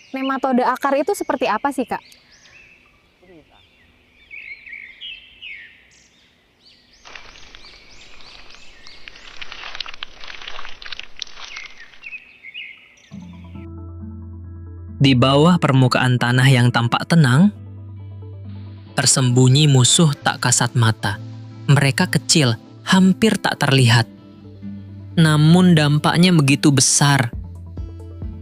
Nematode akar itu seperti apa sih, Kak? Di bawah permukaan tanah yang tampak tenang, tersembunyi musuh tak kasat mata. Mereka kecil, hampir tak terlihat. Namun dampaknya begitu besar.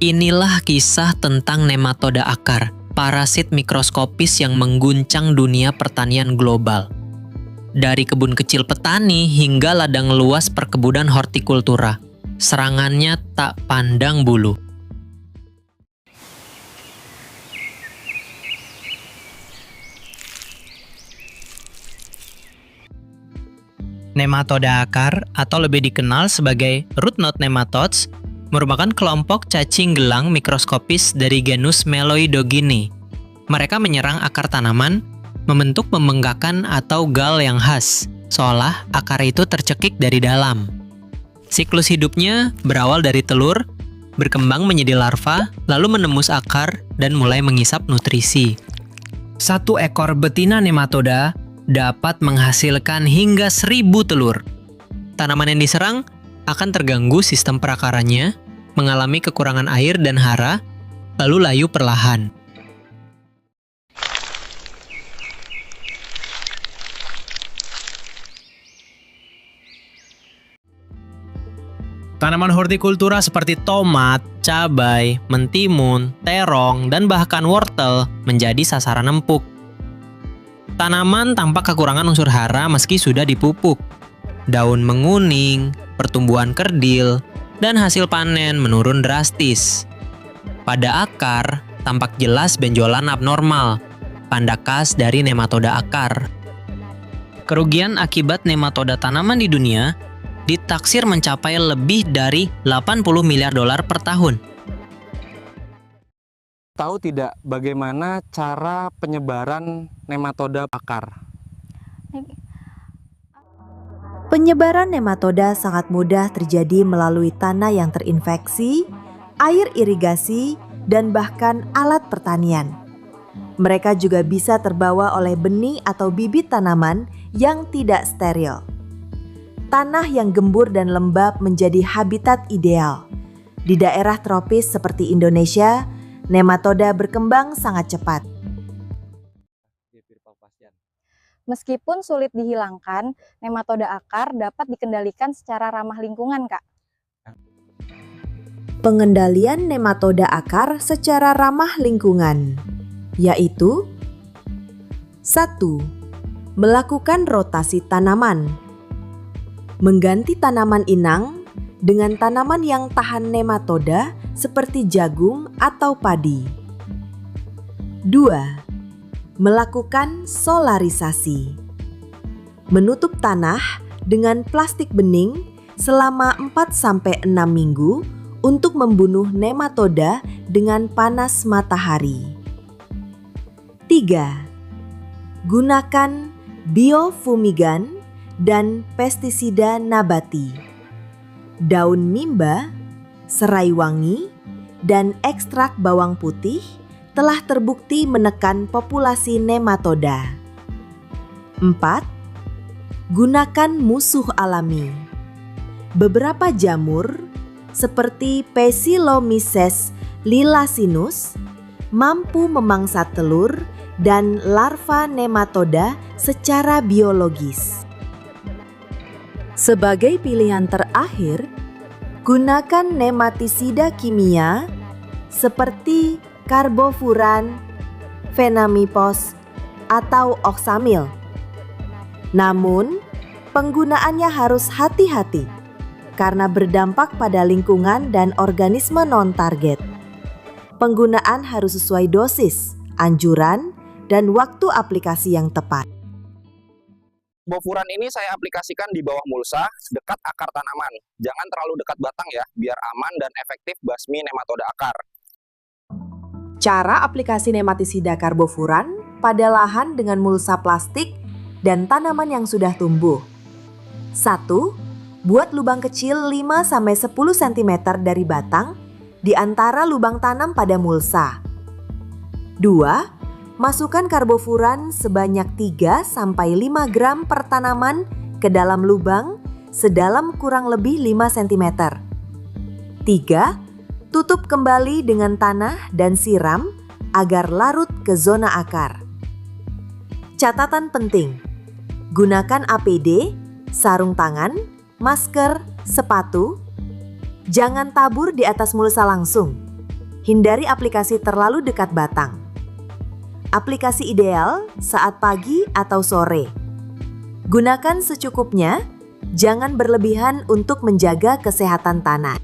Inilah kisah tentang nematode akar, parasit mikroskopis yang mengguncang dunia pertanian global. Dari kebun kecil petani hingga ladang luas perkebunan hortikultura, serangannya tak pandang bulu. Nematode akar atau lebih dikenal sebagai root knot nematodes merupakan kelompok cacing gelang mikroskopis dari genus Meloidogene. Mereka menyerang akar tanaman, membentuk pembengkakan atau gal yang khas, seolah akar itu tercekik dari dalam. Siklus hidupnya berawal dari telur, berkembang menjadi larva, lalu menembus akar dan mulai mengisap nutrisi. Satu ekor betina nematoda dapat menghasilkan hingga 1.000 telur. Tanaman yang diserang akan terganggu sistem perakarannya, mengalami kekurangan air dan hara, lalu layu perlahan. Tanaman hortikultura seperti tomat, cabai, mentimun, terong, dan bahkan wortel menjadi sasaran empuk. Tanaman tampak kekurangan unsur hara meski sudah dipupuk. Daun menguning, pertumbuhan kerdil, dan hasil panen menurun drastis. Pada akar, tampak jelas benjolan abnormal, tanda khas dari nematode akar. Kerugian akibat nematoda tanaman di dunia ditaksir mencapai lebih dari 80 miliar dolar per tahun. Tahu tidak bagaimana cara penyebaran nematoda akar? Penyebaran nematoda sangat mudah terjadi melalui tanah yang terinfeksi, air irigasi, dan bahkan alat pertanian. Mereka juga bisa terbawa oleh benih atau bibit tanaman yang tidak steril. Tanah yang gembur dan lembab menjadi habitat ideal. Di daerah tropis seperti Indonesia, nematoda berkembang sangat cepat. Meskipun sulit dihilangkan, nematode akar dapat dikendalikan secara ramah lingkungan, Kak. Pengendalian nematoda akar secara ramah lingkungan, yaitu 1. Melakukan rotasi tanaman. Mengganti tanaman inang dengan tanaman yang tahan nematoda seperti jagung atau padi. 2. Melakukan solarisasi. Menutup tanah dengan plastik bening selama 4-6 minggu untuk membunuh nematoda dengan panas matahari. 3. Gunakan biofumigan dan pestisida nabati. Daun mimba, serai wangi, dan ekstrak bawang putih telah terbukti menekan populasi nematoda. 4. Gunakan musuh alami. Beberapa jamur seperti Pecilomyces lilacinus mampu memangsa telur dan larva nematoda secara biologis. Sebagai pilihan terakhir, gunakan nematisida kimia seperti karbofuran, fenamipos, atau oksamil. Namun, penggunaannya harus hati-hati karena berdampak pada lingkungan dan organisme non-target. Penggunaan harus sesuai dosis, anjuran, dan waktu aplikasi yang tepat. Bofuran ini saya aplikasikan di bawah mulsa, dekat akar tanaman. Jangan terlalu dekat batang ya, biar aman dan efektif basmi nematoda akar. Cara aplikasi nematisida karbofuran pada lahan dengan mulsa plastik dan tanaman yang sudah tumbuh. 1. Buat lubang kecil 5-10 cm dari batang di antara lubang tanam pada mulsa 2. Masukkan karbofuran sebanyak 3-5 gram per tanaman ke dalam lubang sedalam kurang lebih 5 cm. 3. Tutup kembali dengan tanah dan siram agar larut ke zona akar. Catatan penting: gunakan APD, sarung tangan, masker, sepatu. Jangan tabur di atas mulsa langsung. Hindari aplikasi terlalu dekat batang. Aplikasi ideal saat pagi atau sore. Gunakan secukupnya, jangan berlebihan untuk menjaga kesehatan tanah.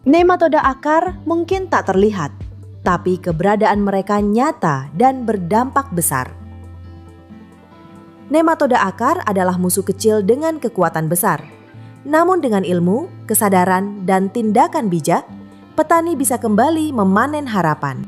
Nematoda akar mungkin tak terlihat, tapi keberadaan mereka nyata dan berdampak besar. Nematoda akar adalah musuh kecil dengan kekuatan besar. Namun dengan ilmu, kesadaran, dan tindakan bijak, petani bisa kembali memanen harapan.